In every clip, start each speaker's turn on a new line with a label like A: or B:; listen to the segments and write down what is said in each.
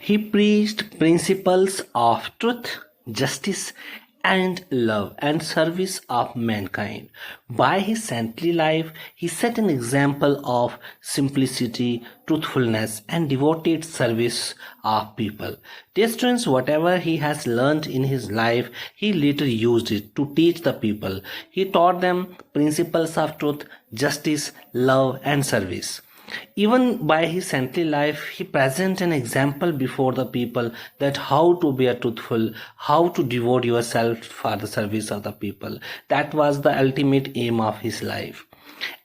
A: He preached principles of truth, justice, and love and service of mankind. By his saintly life, he set an example of simplicity, truthfulness, and devoted service of people. Dear students, whatever he has learned in his life, he later used it to teach the people. He taught them principles of truth, justice, love, and service. Even by his saintly life, he presents an example before the people that how to be a truthful, how to devote yourself for the service of the people. That was the ultimate aim of his life.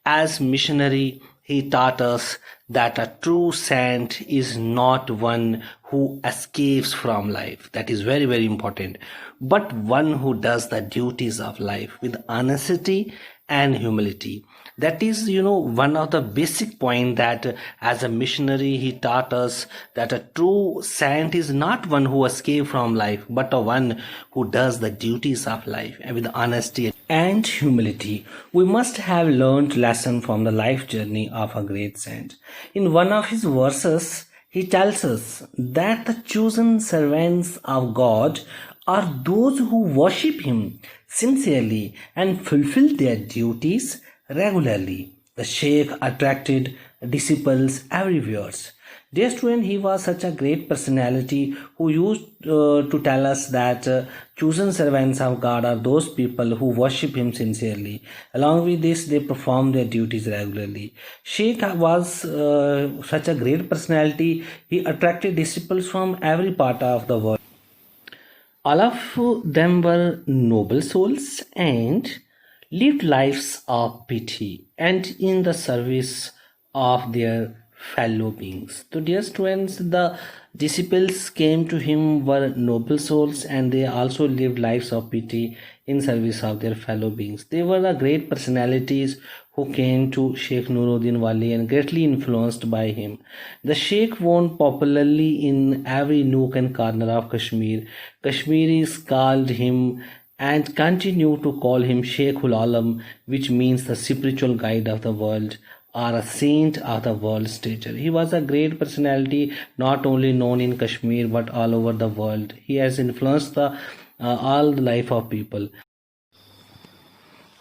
A: As missionary, he taught us that a true saint is not one who escapes from life. That is very, very important. But one who does the duties of life with honesty and humility. That is, one of the basic point that as a missionary he taught us that a true saint is not one who escapes from life, but a one who does the duties of life and with honesty and humility. We must have learned lesson from the life journey of a great saint. In one of his verses, he tells us that the chosen servants of God are those who worship him sincerely and fulfill their duties regularly. The Shaikh attracted disciples everywhere. Dear student, he was such a great personality who used to tell us that chosen servants of God are those people who worship him sincerely. Along with this, they perform their duties regularly. Shaikh was such a great personality. He attracted disciples from every part of the world. All of them were noble souls and lived lives of pity and in the service of their fellow beings. So dear students, the disciples came to him were noble souls and they also lived lives of pity in service of their fellow beings. They were the great personalities who came to Shaikh Noor-Ud-Din Wali and greatly influenced by him. The Shaikh won popularly in every nook and corner of Kashmir. Kashmiris called him and continue to call him Sheikhul Alam, which means the spiritual guide of the world or a saint of the world's stature. He was a great personality, not only known in Kashmir but all over the world. He has influenced all the life of people.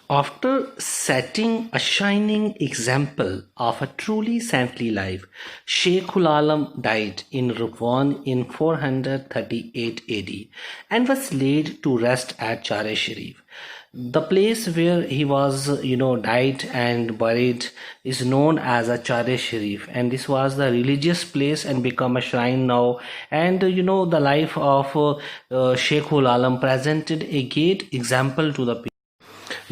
A: After setting a shining example of a truly saintly life, Sheikhul Alam died in Rukwan in 438 AD and was laid to rest at Chare Sharif. The place where he was, died and buried is known as a Chare Sharif, and this was the religious place and become a shrine now. And the life of Sheikhul Alam presented a great example to the people.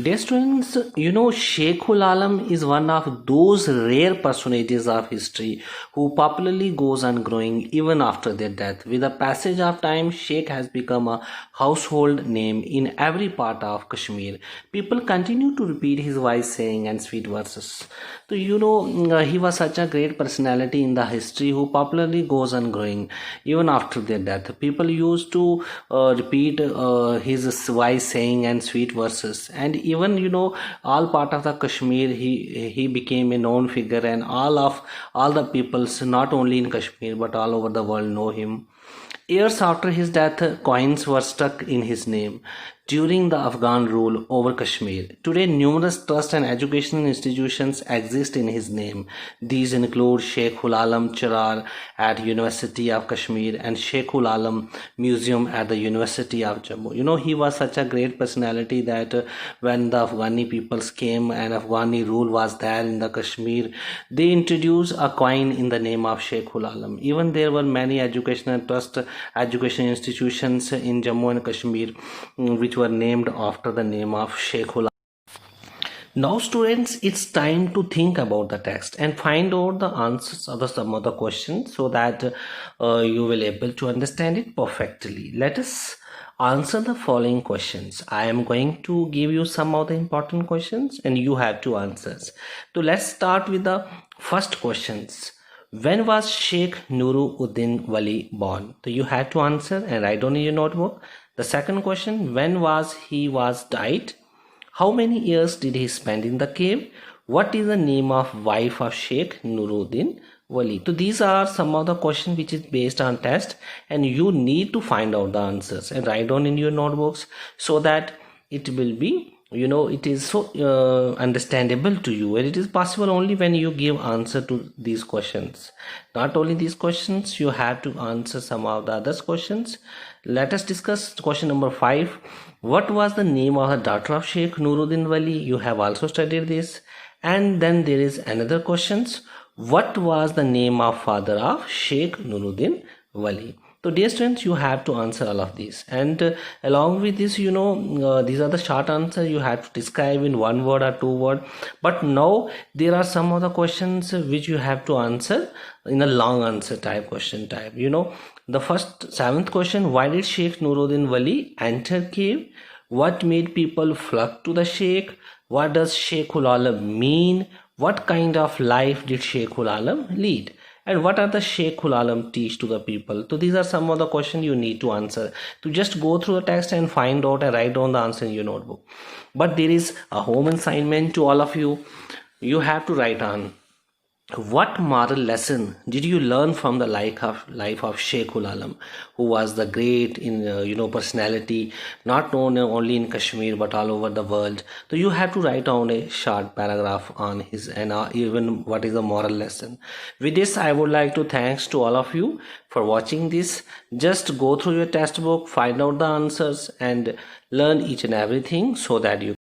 A: Dear students, Sheikhul Alam is one of those rare personages of history who popularly goes on growing even after their death. With the passage of time, Sheikh has become a household name in every part of Kashmir. People continue to repeat his wise saying and sweet verses. So, he was such a great personality in the history who popularly goes on growing even after their death. People used to repeat his wise saying and sweet verses, and even all part of the Kashmir he became a known figure, and all the peoples not only in Kashmir but all over the world know him. Years after his death, coins were stuck in his name during the Afghan rule over Kashmir. Today, numerous trust and educational institutions exist in his name. These include Sheikhul Alam Charar at University of Kashmir and Sheikhul Alam Museum at the University of Jammu. He was such a great personality that when the Afghani peoples came and Afghani rule was there in the Kashmir, they introduced a coin in the name of Sheikhul Alam. Even there were many educational trust, education institutions in Jammu and Kashmir which were named after the name of Sheikhul Alam. Now students, it's time to think about the text and find out the answers of some of the questions so that you will able to understand it perfectly. Let us answer the following questions. I am going to give you some of the important questions and you have to answer. So let's start with the first questions. When was Sheikh Noor-Ud-Din Wali born? So you have to answer and write on your notebook. The second question, when was he died? How many years did he spend in the cave? What is the name of wife of Sheikh Noor-Ud-Din Wali. So these are some of the questions which is based on test, and you need to find out the answers and write down in your notebooks so that it will be, it is so understandable to you, and it is possible only when you give answer to these questions. Not only these questions, you have to answer some of the other questions. Let us discuss question number 5. What was the name of the daughter of Sheikh Noor-Ud-Din Wali? You have also studied this. And then there is another questions. What was the name of father of Sheikh Noor-Ud-Din Wali? So dear students, you have to answer all of these, and along with this, these are the short answers you have to describe in 1 word or 2 word. But now there are some other questions which you have to answer in a long answer type question type. The first 7th question: why did Sheikh Noor-Ud-Din Wali enter cave? What made people flock to the Sheikh? What does Sheikhul Alam mean? What kind of life did Sheikhul Alam lead? And what are the Sheikhul Alam teach to the people? So these are some of the questions you need to answer. To just go through the text and find out and write down the answer in your notebook. But there is a home assignment to all of you. You have to write on, what moral lesson did you learn from the life of Sheikhul Alam, who was the great in personality, not known only in Kashmir but all over the world? So you have to write down a short paragraph on his, and even what is the moral lesson. With this, I would like to thanks to all of you for watching this. Just go through your textbook, find out the answers, and learn each and everything so that you